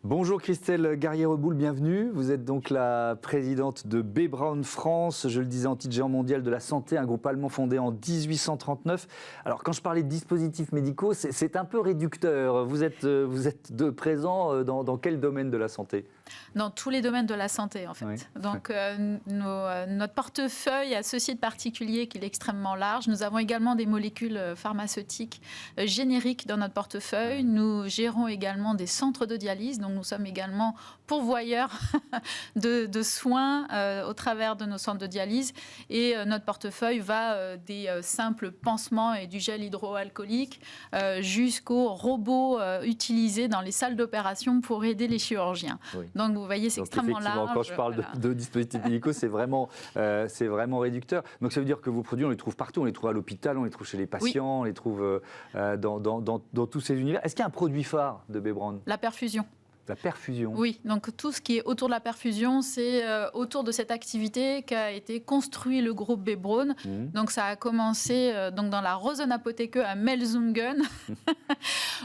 Bonjour Christelle Garrier-Reboul, bienvenue. Vous êtes donc la présidente de B. Braun France, je le disais, anti-géant mondial de la santé, un groupe allemand fondé en 1839. Alors quand je parlais de dispositifs médicaux, c'est un peu réducteur. Vous êtes présent dans quel domaine de la santé ? Dans tous les domaines de la santé, en fait. Oui. Donc, notre portefeuille a ceci de particulier qu'il est extrêmement large. Nous avons également des molécules pharmaceutiques génériques dans notre portefeuille. Nous gérons également des centres de dialyse. Donc, nous sommes également pourvoyeurs de soins au travers de nos centres de dialyse. Et notre portefeuille va des simples pansements et du gel hydroalcoolique jusqu'aux robots utilisés dans les salles d'opération pour aider les chirurgiens. Oui. Donc, vous voyez, c'est extrêmement large. Quand je parle de dispositifs médicaux, c'est vraiment réducteur. Donc, ça veut dire que vos produits, on les trouve partout. On les trouve à l'hôpital, on les trouve chez les patients, on les trouve dans tous ces univers. Est-ce qu'il y a un produit phare de B. Braun ? La perfusion. La perfusion. Oui, donc tout ce qui est autour de la perfusion, c'est autour de cette activité qu'a été construit le groupe B. Braun. Donc ça a commencé donc dans la Rosenapotheke à Melsungen,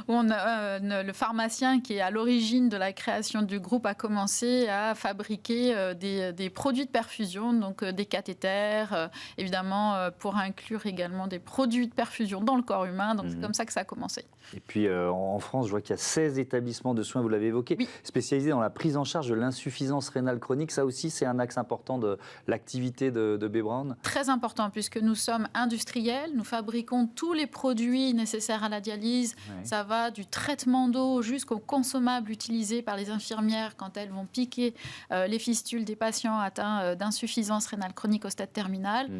où le pharmacien qui est à l'origine de la création du groupe a commencé à fabriquer des produits de perfusion, donc des cathéters, évidemment pour inclure également des produits de perfusion dans le corps humain. Donc c'est comme ça que ça a commencé. Et puis en France, je vois qu'il y a 16 établissements de soins, vous l'avez évoqué, oui, spécialisés dans la prise en charge de l'insuffisance rénale chronique. Ça aussi, c'est un axe important de l'activité de B. Braun. Très important, puisque nous sommes industriels. Nous fabriquons tous les produits nécessaires à la dialyse. Ouais. Ça va du traitement d'eau jusqu'aux consommables utilisés par les infirmières quand elles vont piquer les fistules des patients atteints d'insuffisance rénale chronique au stade terminal.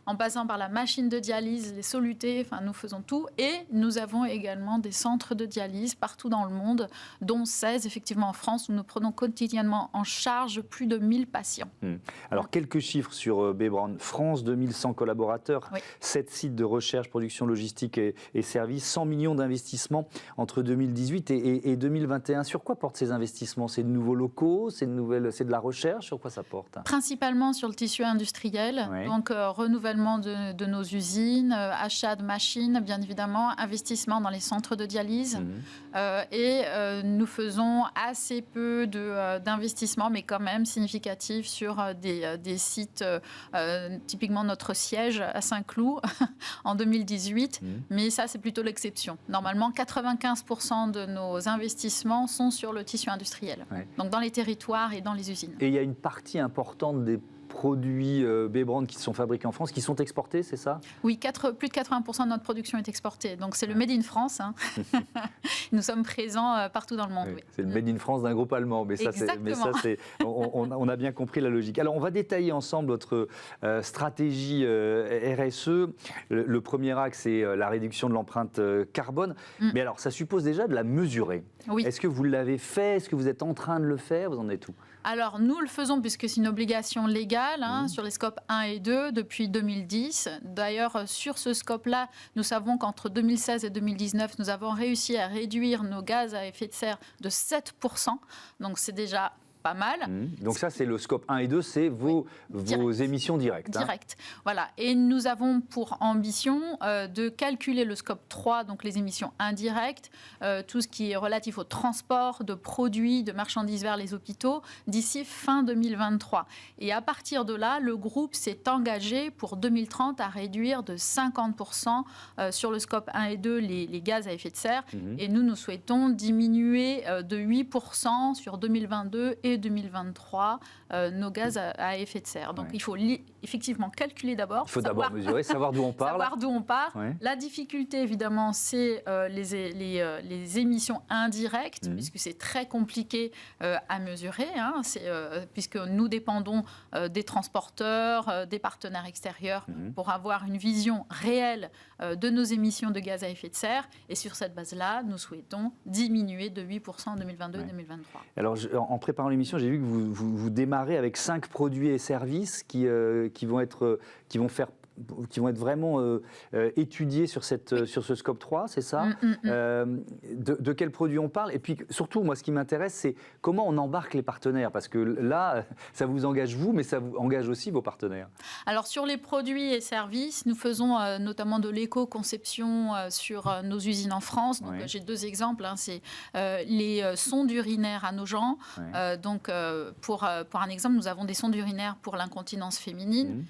En passant par la machine de dialyse, les solutés, enfin, nous faisons tout. Et nous avons également des centres de dialyse partout dans le monde, dont 16 effectivement en France, où nous prenons quotidiennement en charge plus de 1000 patients. Alors quelques chiffres sur B. Braun. France, 2100 collaborateurs, oui, 7 sites de recherche, production, logistique et services, 100 millions d'investissements entre 2018 et 2021. Sur quoi portent ces investissements ? C'est de nouveaux locaux, c'est de la recherche, sur quoi ça porte ? Principalement sur le tissu industriel, oui, donc renouvellement de nos usines, achat de machines, bien évidemment, investissement dans les centres de dialyse. Et nous faisons assez peu d'investissements, mais quand même significatifs sur des sites, typiquement notre siège à Saint-Cloud en 2018, mais ça c'est plutôt l'exception. Normalement, 95% de nos investissements sont sur le tissu industriel, ouais, donc dans les territoires et dans les usines. Et il y a une partie importante des produits B. Braun qui sont fabriqués en France, qui sont exportés, c'est ça ? Oui, plus de 80% de notre production est exportée. Donc c'est le Made in France. Hein. Nous sommes présents partout dans le monde. Oui, oui. C'est le Made in France d'un groupe allemand. Mais ça, on a bien compris la logique. Alors on va détailler ensemble votre stratégie RSE. Le premier axe, c'est la réduction de l'empreinte carbone. Mais alors ça suppose déjà de la mesurer. Oui. Est-ce que vous l'avez fait ? Est-ce que vous êtes en train de le faire ? Vous en êtes où ? Alors, nous le faisons puisque c'est une obligation légale sur les scopes 1 et 2 depuis 2010. D'ailleurs, sur ce scope-là, nous savons qu'entre 2016 et 2019, nous avons réussi à réduire nos gaz à effet de serre de 7%. Donc, c'est déjà pas mal. Donc ça, c'est le scope 1 et 2, c'est vos émissions directes. Direct. Voilà. Et nous avons pour ambition de calculer le scope 3, donc les émissions indirectes, tout ce qui est relatif au transport de produits, de marchandises vers les hôpitaux, d'ici fin 2023. Et à partir de là, le groupe s'est engagé pour 2030 à réduire de 50% sur le scope 1 et 2 les gaz à effet de serre. Et nous souhaitons diminuer de 8% sur 2022 et 2023 nos gaz à effet de serre. Donc il faut effectivement calculer d'abord. Il faut d'abord mesurer, savoir d'où on parle. Savoir d'où on part. Ouais. La difficulté évidemment, c'est les émissions indirectes, puisque c'est très compliqué à mesurer, puisque nous dépendons des transporteurs, des partenaires extérieurs pour avoir une vision réelle de nos émissions de gaz à effet de serre. Et sur cette base-là, nous souhaitons diminuer de 8% en 2022 et 2023. Alors, en préparant l'émission, j'ai vu que vous démarrez avec 5 produits et services qui vont faire qui vont être vraiment étudiés sur ce scope 3, c'est ça? De quels produits on parle? Et puis surtout, moi, ce qui m'intéresse, c'est comment on embarque les partenaires, parce que là, ça vous engage vous, mais ça vous engage aussi vos partenaires. Alors sur les produits et services, nous faisons notamment de l'éco-conception sur nos usines en France. Donc j'ai 2 exemples, hein, c'est les sondes urinaires à nos gens. Donc pour un exemple, nous avons des sondes urinaires pour l'incontinence féminine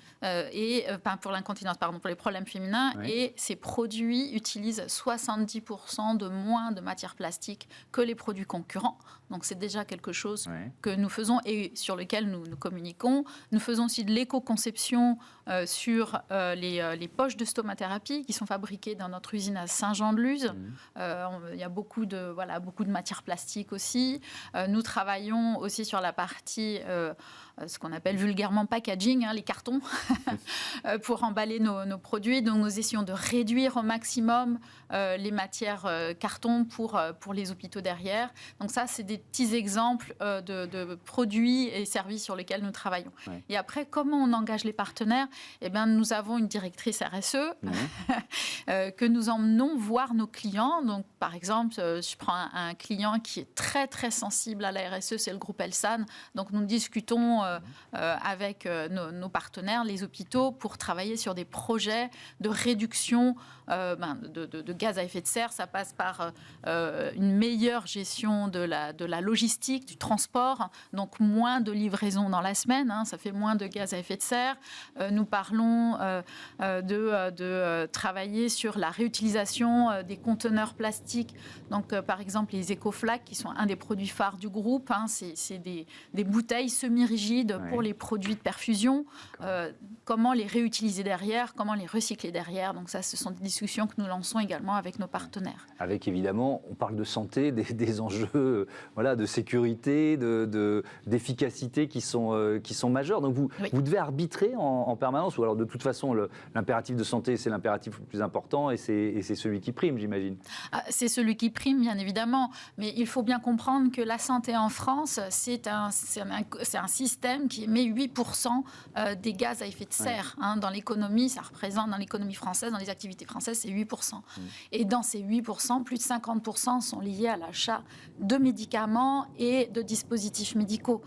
pour l'incontinence, pardon, pour les problèmes féminins. Et ces produits utilisent 70% de moins de matière plastique que les produits concurrents. Donc c'est déjà quelque chose que nous faisons et sur lequel nous communiquons. Nous faisons aussi de l'éco-conception sur les poches de stomathérapie qui sont fabriquées dans notre usine à Saint-Jean-de-Luz. Il y a beaucoup de matières plastiques aussi. Nous travaillons aussi sur la partie ce qu'on appelle vulgairement packaging, hein, les cartons, pour emballer nos produits. Donc nous essayons de réduire au maximum les matières carton pour les hôpitaux derrière. Donc ça, c'est des petits exemples de produits et services sur lesquels nous travaillons. Et après, comment on engage les partenaires? Eh bien, nous avons une directrice RSE que nous emmenons voir nos clients. Donc, par exemple, je prends un client qui est très, très sensible à la RSE, c'est le groupe Elsan. Donc, nous discutons avec nos partenaires, les hôpitaux, pour travailler sur des projets de réduction de gaz à effet de serre. Ça passe par une meilleure gestion de la logistique, du transport, donc moins de livraisons dans la semaine, hein, ça fait moins de gaz à effet de serre. Nous parlons de travailler sur la réutilisation des conteneurs plastiques. Donc, par exemple, les EcoFlac, qui sont un des produits phares du groupe, hein, c'est des bouteilles semi-rigides pour les produits de perfusion. Comment les réutiliser derrière, comment les recycler derrière. Donc ça, ce sont des discussions que nous lançons également avec nos partenaires. Avec évidemment, on parle de santé, des enjeux de sécurité, d'efficacité qui sont majeurs. Donc vous devez arbitrer en permanence, ou alors de toute façon l'impératif de santé c'est l'impératif le plus important et c'est celui qui prime, j'imagine. C'est celui qui prime, bien évidemment, mais il faut bien comprendre que la santé en France, c'est un système qui émet 8% des gaz à effet de serre. Hein, dans l'économie, ça représente, dans l'économie française, dans les activités françaises, c'est 8%. Et dans ces 8%, plus de 50% sont liés à l'achat de médicaments et de dispositifs médicaux.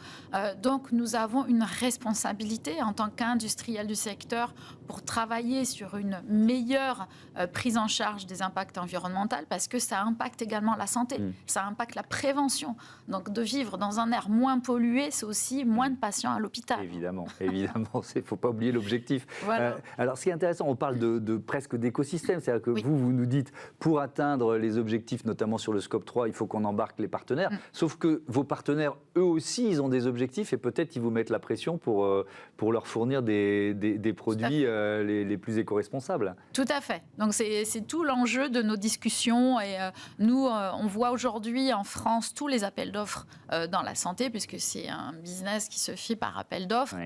Donc nous avons une responsabilité en tant qu'industriel du secteur pour travailler sur une meilleure prise en charge des impacts environnementaux, parce que ça impacte également la santé, ça impacte la prévention. Donc de vivre dans un air moins pollué, c'est aussi moins de patients à l'hôpital. Évidemment, il ne faut pas oublier l'objectif. Voilà. Alors ce qui est intéressant, on parle de presque d'écosystème, c'est-à-dire que vous nous dites, pour atteindre les objectifs, notamment sur le scope 3, il faut qu'on embarque les partenaires, sauf que vos partenaires, eux aussi, ils ont des objectifs et peut-être ils vous mettent la pression pour leur fournir des produits les plus éco-responsables. Tout à fait. Donc c'est tout l'enjeu de nos discussions et nous, on voit aujourd'hui en France tous les appels d'offres dans la santé, puisque c'est un business qui se fait par appel d'offres,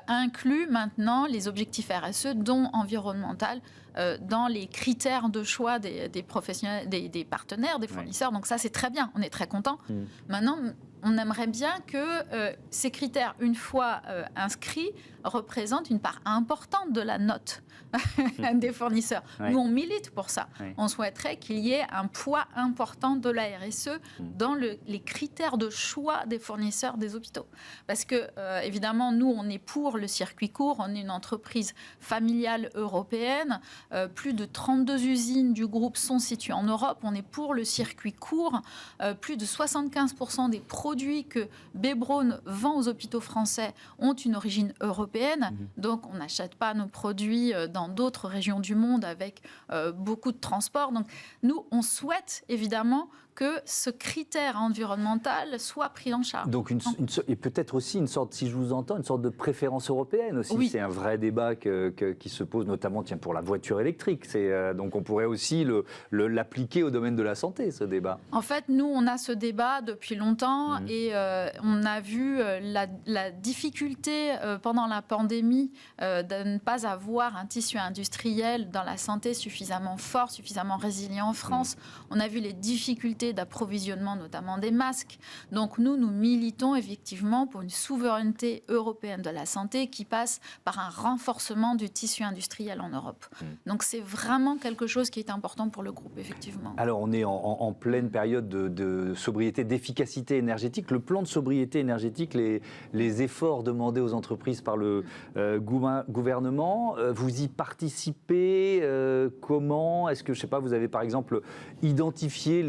inclut maintenant les objectifs RSE, dont environnemental, dans les critères de choix des professionnels, des partenaires, des fournisseurs. Donc ça, c'est très bien, on est très contents. Maintenant, on aimerait bien que ces critères, une fois inscrits, représentent une part importante de la note des fournisseurs. Nous, on milite pour ça. On souhaiterait qu'il y ait un poids important de la RSE dans les critères de choix des fournisseurs des hôpitaux. Parce que, évidemment, nous, on est pour le circuit court. On est une entreprise familiale européenne. Plus de 32 usines du groupe sont situées en Europe. On est pour le circuit court. Plus de 75% des produits que B-Braun vend aux hôpitaux français ont une origine européenne. Donc, on n'achète pas nos produits dans d'autres régions du monde avec beaucoup de transport. Donc, nous, on souhaite évidemment que ce critère environnemental soit pris en charge. Donc, et peut-être aussi une sorte, si je vous entends, une sorte de préférence européenne aussi. Oui. C'est un vrai débat qui se pose, notamment pour la voiture électrique. Donc, on pourrait aussi l'appliquer au domaine de la santé, ce débat. En fait, nous, on a ce débat depuis longtemps et on a vu la difficulté pendant la pandémie de ne pas avoir un tissu industriel dans la santé suffisamment fort, suffisamment résilient en France. On a vu les difficultés sécurité d'approvisionnement, notamment des masques. Donc nous militons effectivement pour une souveraineté européenne de la santé qui passe par un renforcement du tissu industriel en Europe. Donc c'est vraiment quelque chose qui est important pour le groupe, effectivement. Alors on est en pleine période de sobriété, d'efficacité énergétique. Le plan de sobriété énergétique, les efforts demandés aux entreprises par le gouvernement, vous y participez comment? Est-ce que, je ne sais pas, vous avez par exemple identifié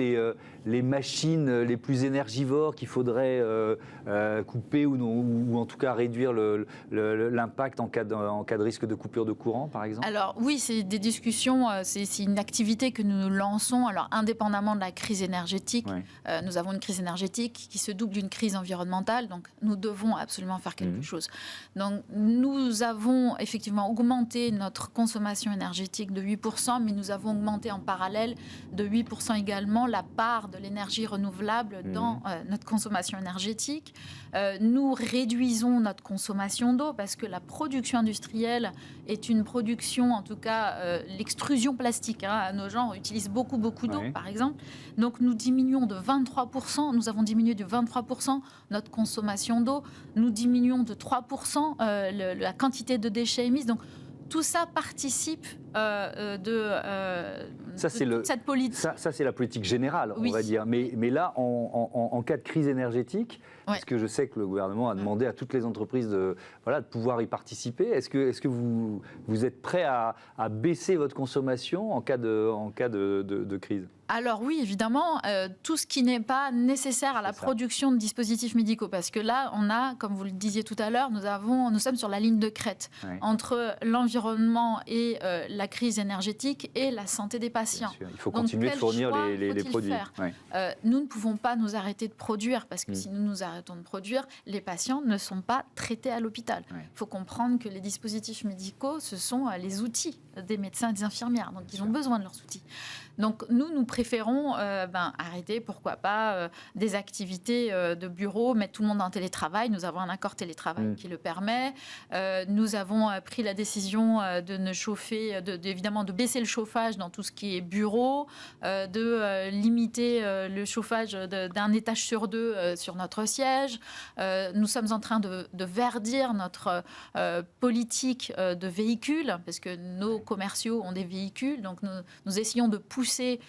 les machines les plus énergivores qu'il faudrait couper ou en tout cas réduire l'impact en cas de risque de coupure de courant, par exemple? Alors oui, c'est des discussions, c'est une activité que nous lançons, alors indépendamment de la crise énergétique. Ouais. Nous avons une crise énergétique qui se double d'une crise environnementale, donc nous devons absolument faire quelque chose. Donc nous avons effectivement augmenté notre consommation énergétique de 8%, mais nous avons augmenté en parallèle de 8% également la part de l'énergie renouvelable dans notre consommation énergétique. Nous réduisons notre consommation d'eau parce que la production industrielle est une production, en tout cas l'extrusion plastique, nos gens utilisent beaucoup d'eau, par exemple. Donc nous diminuons de 23%, nous avons diminué de 23% notre consommation d'eau, nous diminuons de 3% la quantité de déchets émis. Donc tout ça participe de cette politique. Ça, c'est la politique générale, on va dire. Mais là, en cas de crise énergétique, parce que je sais que le gouvernement a demandé à toutes les entreprises de pouvoir y participer, est-ce que vous êtes prêt à baisser votre consommation en cas de crise? Alors oui, évidemment, tout ce qui n'est pas nécessaire à la production de dispositifs médicaux, parce que là, on a, comme vous le disiez tout à l'heure, nous sommes sur la ligne de crête entre l'environnement et la crise énergétique et la santé des patients. Il faut continuer de fournir les produits. Nous ne pouvons pas nous arrêter de produire, parce que si nous arrêtons de produire, les patients ne sont pas traités à l'hôpital. Il faut comprendre que les dispositifs médicaux, ce sont les outils des médecins et des infirmières, donc ils ont besoin de leurs outils. Donc nous préférons arrêter, pourquoi pas, des activités de bureau, mettre tout le monde en télétravail. Nous avons un accord télétravail qui le permet. Nous avons pris la décision de ne chauffer, évidemment de baisser le chauffage dans tout ce qui est bureau, de limiter le chauffage d'un étage sur 2 sur notre siège. Nous sommes en train de verdir notre politique de véhicules, parce que nos commerciaux ont des véhicules, donc nous essayons de pousser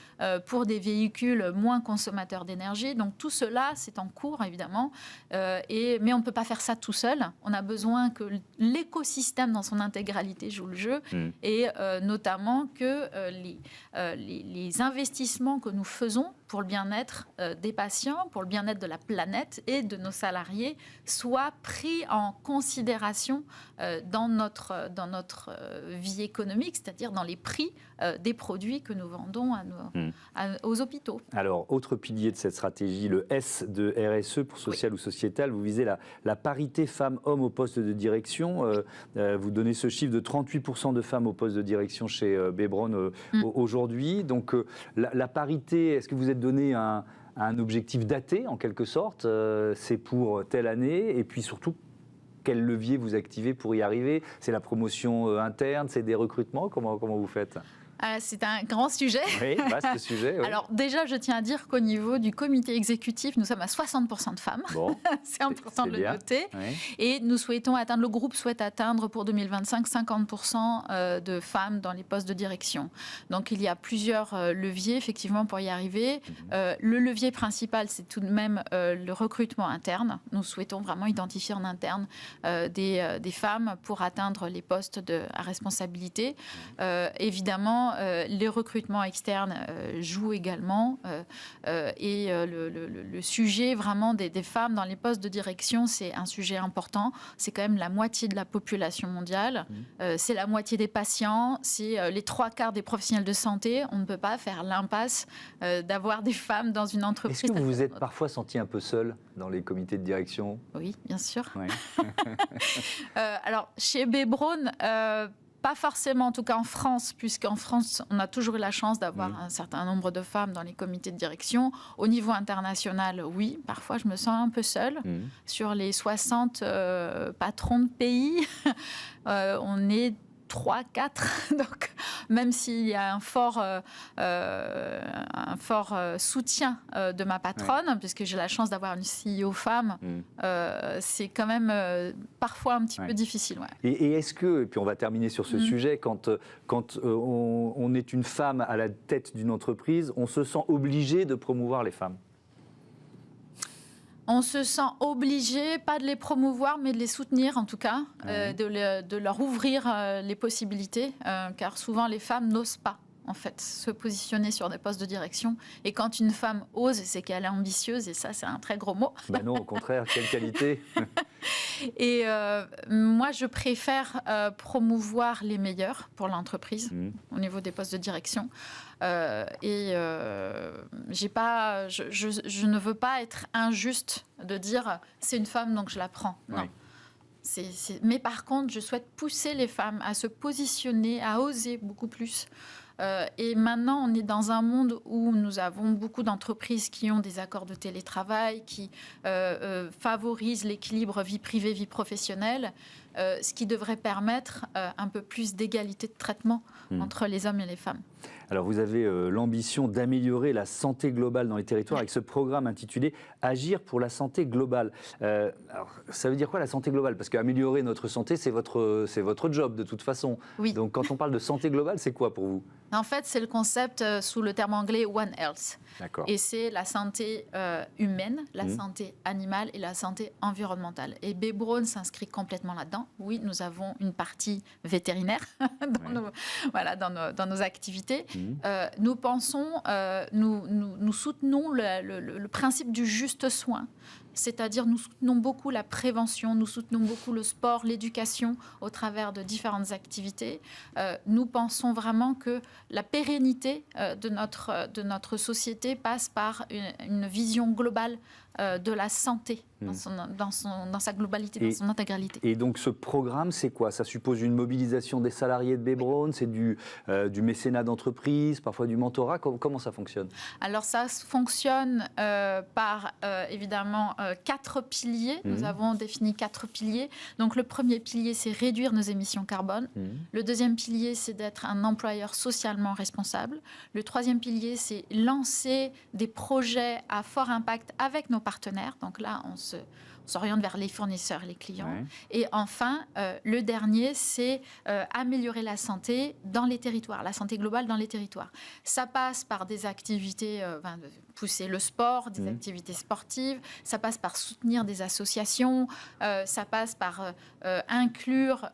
pour des véhicules moins consommateurs d'énergie. Donc tout cela, c'est en cours, évidemment. Mais on ne peut pas faire ça tout seul. On a besoin que l'écosystème dans son intégralité joue le jeu. Et notamment que les investissements que nous faisons pour le bien-être des patients, pour le bien-être de la planète et de nos salariés soient pris en considération dans notre vie économique, c'est-à-dire dans les prix des produits que nous vendons aux hôpitaux. Alors, autre pilier de cette stratégie, le S de RSE pour social ou sociétal, vous visez la parité femmes-hommes au poste de direction. Vous donnez ce chiffre de 38% de femmes au poste de direction chez Bebron aujourd'hui. Donc, la parité, est-ce que vous êtes donné un objectif daté, en quelque sorte? C'est pour telle année, et puis surtout, quel levier vous activez pour y arriver? C'est la promotion interne, c'est des recrutements? Comment vous faites? C'est un grand sujet. Oui, vaste sujet. Oui. Alors déjà, je tiens à dire qu'au niveau du comité exécutif, nous sommes à 60% de femmes. Bon, c'est important de le noter. Oui. Et nous souhaitons atteindre, le groupe souhaite atteindre pour 2025 50% de femmes dans les postes de direction. Donc il y a plusieurs leviers effectivement pour y arriver. Le levier principal, c'est tout de même le recrutement interne. Nous souhaitons vraiment identifier en interne des femmes pour atteindre les postes à responsabilité. Évidemment, les recrutements externes jouent également et le sujet vraiment des femmes dans les postes de direction, c'est un sujet important. C'est quand même la moitié de la population mondiale, c'est la moitié des patients, c'est les 3/4 des professionnels de santé. On ne peut pas faire l'impasse d'avoir des femmes dans une entreprise. Est-ce que vous vous êtes parfois senti un peu seule dans les comités de direction? Oui, bien sûr. Oui. Alors, chez Bebron, pas forcément, en tout cas en France, puisqu'en France, on a toujours eu la chance d'avoir un certain nombre de femmes dans les comités de direction. Au niveau international, oui, parfois je me sens un peu seule. Sur les 60 patrons de pays, on est 3, 4. Donc, même s'il y a un fort soutien de ma patronne, puisque j'ai la chance d'avoir une CEO femme, c'est quand même parfois un petit peu difficile. Ouais. Et est-ce que, et puis on va terminer sur ce sujet, quand on est une femme à la tête d'une entreprise, on se sent obligé de promouvoir les femmes? On se sent obligé, pas de les promouvoir, mais de les soutenir en tout cas, de leur ouvrir les possibilités, car souvent les femmes n'osent pas en fait se positionner sur des postes de direction. Et quand une femme ose, c'est qu'elle est ambitieuse, et ça c'est un très gros mot. Ben non, au contraire, quelle qualité. Et moi je préfère promouvoir les meilleurs pour l'entreprise au niveau des postes de direction. Je ne veux pas être injuste de dire c'est une femme donc je la prends. Non. Mais par contre, je souhaite pousser les femmes à se positionner, à oser beaucoup plus. Et maintenant, on est dans un monde où nous avons beaucoup d'entreprises qui ont des accords de télétravail, qui favorisent l'équilibre vie privée, vie professionnelle, ce qui devrait permettre un peu plus d'égalité de traitement entre les hommes et les femmes. Alors vous avez l'ambition d'améliorer la santé globale dans les territoires avec ce programme intitulé « Agir pour la santé globale ». Alors, ça veut dire quoi la santé globale? Parce qu'améliorer notre santé, c'est votre job de toute façon. Oui. Donc quand on parle de santé globale, c'est quoi pour vous? En fait, c'est le concept sous le terme anglais One Health. D'accord. Et c'est la santé humaine, la santé animale et la santé environnementale. Et B-Braun s'inscrit complètement là-dedans. Oui, nous avons une partie vétérinaire dans nos activités. Nous pensons, nous soutenons le principe du juste soin. C'est-à-dire nous soutenons beaucoup la prévention, nous soutenons beaucoup le sport, l'éducation au travers de différentes activités. Nous pensons vraiment que la pérennité de notre société passe par une vision globale de la santé dans sa globalité, dans son intégralité. Et donc ce programme, c'est quoi? Ça suppose une mobilisation des salariés de B-Braun, c'est du mécénat d'entreprise, parfois du mentorat. Comment ça fonctionne? Alors ça fonctionne par évidemment 4 piliers. Nous avons défini 4 piliers. Donc le premier pilier, c'est réduire nos émissions carbone. Le deuxième pilier, c'est d'être un employeur socialement responsable. Le troisième pilier, c'est lancer des projets à fort impact avec nos partenaires. Donc là, on s'oriente vers les fournisseurs et les clients. Ouais. Et enfin, le dernier, c'est améliorer la santé dans les territoires, la santé globale dans les territoires. Ça passe par des activités, pousser le sport, des activités sportives, ça passe par soutenir des associations, ça passe par inclure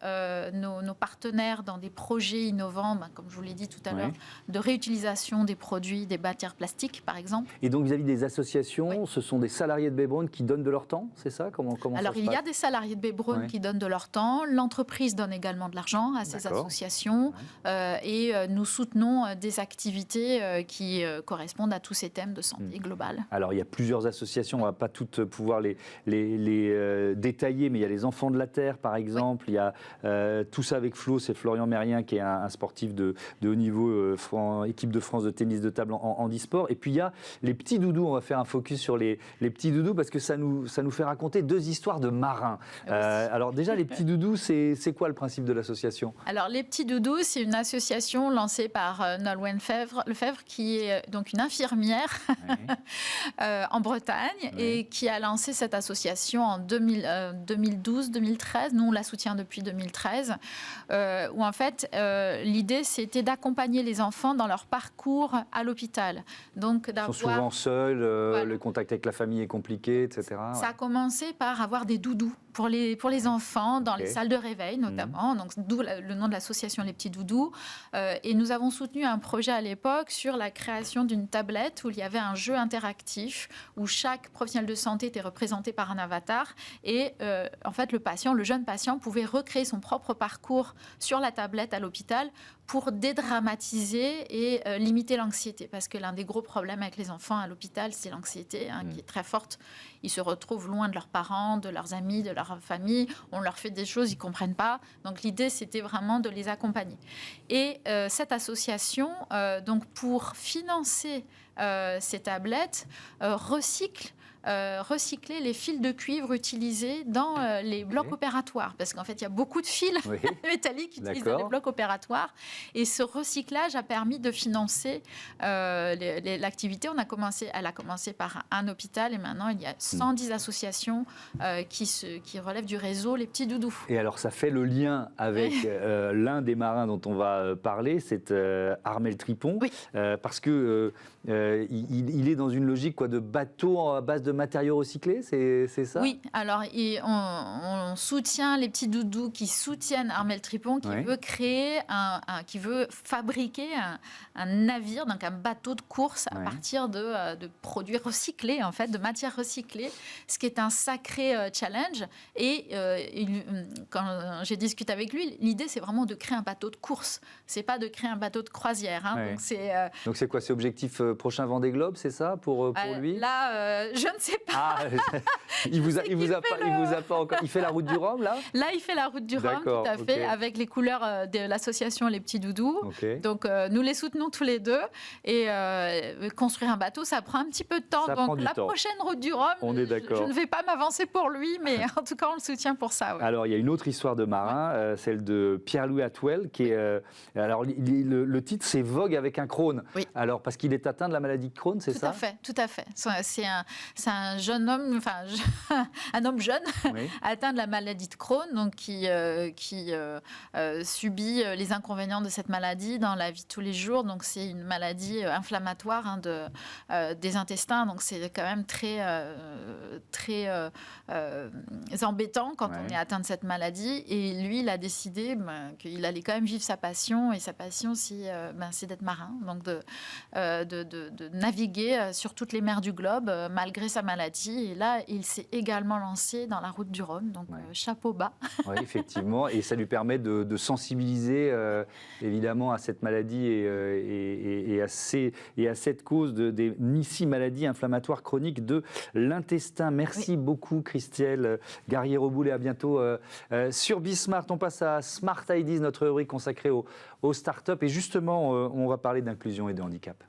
nos partenaires dans des projets innovants, comme je vous l'ai dit tout à l'heure, de réutilisation des produits, des matières plastiques, par exemple. Et donc vis-à-vis des associations, ce sont des salariés de B-Braun qui donnent de leur temps, c'est ça? Comment Alors, il y a des salariés de B-Braun qui donnent de leur temps. L'entreprise donne également de l'argent à ces associations. Et nous soutenons des activités qui correspondent à tous ces thèmes de santé globale. Alors, il y a plusieurs associations. On ne va pas toutes pouvoir les détailler, mais il y a les Enfants de la Terre, par exemple. Il y a Tout ça avec Flo, c'est Florian Mérien, qui est un sportif de haut niveau, équipe de France de tennis de table en handisport. Et puis, il y a les petits doudous. On va faire un focus sur les petits doudous, parce que ça nous fait raconter 2 histoires de marins. Alors déjà, les petits doudous, c'est quoi le principe de l'association? Alors les petits doudous, c'est une association lancée par Nolwenn Lefebvre, qui est donc une infirmière en Bretagne et qui a lancé cette association en 2012-2013. Nous, on la soutient depuis 2013, où en fait, l'idée, c'était d'accompagner les enfants dans leur parcours à l'hôpital. Donc, ils sont souvent seuls, le contact avec la famille est compliqué, etc. Ça a commencé par avoir des doudous pour les enfants dans les salles de réveil notamment, donc d'où le nom de l'association Les Petits Doudous. Et nous avons soutenu un projet à l'époque sur la création d'une tablette où il y avait un jeu interactif où chaque professionnel de santé était représenté par un avatar et en fait le jeune patient pouvait recréer son propre parcours sur la tablette à l'hôpital pour dédramatiser et limiter l'anxiété. Parce que l'un des gros problèmes avec les enfants à l'hôpital, c'est l'anxiété qui est très forte. Ils se retrouvent loin de leurs parents, de leurs amis, de leur famille. On leur fait des choses, ils ne comprennent pas. Donc l'idée, c'était vraiment de les accompagner. Et cette association, donc pour financer ces tablettes, recycle recycler les fils de cuivre utilisés dans les blocs opératoires. Parce qu'en fait, il y a beaucoup de fils métalliques utilisés dans les blocs opératoires. Et ce recyclage a permis de financer l'activité. Elle a commencé par un hôpital et maintenant, il y a 110 associations qui relèvent du réseau Les Petits Doudous. Et alors, ça fait le lien avec l'un des marins dont on va parler, c'est Armel Tripon, parce que il est dans une logique de bateau à base de matériaux recyclés, c'est ça? Oui, alors on soutient Les Petits Doudous qui soutiennent Armel Tripon, qui veut créer, qui veut fabriquer un navire, donc un bateau de course à partir de produits recyclés, en fait, de matières recyclées, ce qui est un sacré challenge. Et quand j'ai discuté avec lui, l'idée c'est vraiment de créer un bateau de course, c'est pas de créer un bateau de croisière. Donc c'est quoi, c'est objectif prochain Vendée Globe, c'est ça pour lui? Là, je ne sais pas. Il vous a pas encore. Il fait la route du Rhum là? Là, il fait la route du Rhum, tout à fait, avec les couleurs de l'association Les Petits Doudous. Donc nous les soutenons tous les deux. Et construire un bateau, ça prend un petit peu de temps. Donc la prochaine route du Rhum, je ne vais pas m'avancer pour lui, mais en tout cas, on le soutient pour ça. Alors il y a une autre histoire de marin, celle de Pierre-Louis Atwell, qui est. Alors le titre, c'est Vogue avec un Crohn. Alors parce qu'il est atteint de la maladie de Crohn, c'est ça? Tout à fait. C'est un jeune homme, un homme jeune atteint de la maladie de Crohn, donc qui subit les inconvénients de cette maladie dans la vie de tous les jours. Donc c'est une maladie inflammatoire des intestins, donc c'est quand même très embêtant quand on est atteint de cette maladie. Et lui, il a décidé qu'il allait quand même vivre sa passion, et sa passion, c'est d'être marin, donc de naviguer sur toutes les mers du globe malgré sa maladie. Et là, il s'est également lancé dans la route du Rhum, donc chapeau bas. Oui, effectivement, et ça lui permet de sensibiliser évidemment à cette maladie et à cette cause des maladies inflammatoires chroniques de l'intestin. Merci beaucoup Christelle Garrier-Roboulet, à bientôt sur Bismart. On passe à Smart Ideas, notre rubrique consacrée aux startups, et justement on va parler d'inclusion et de handicap.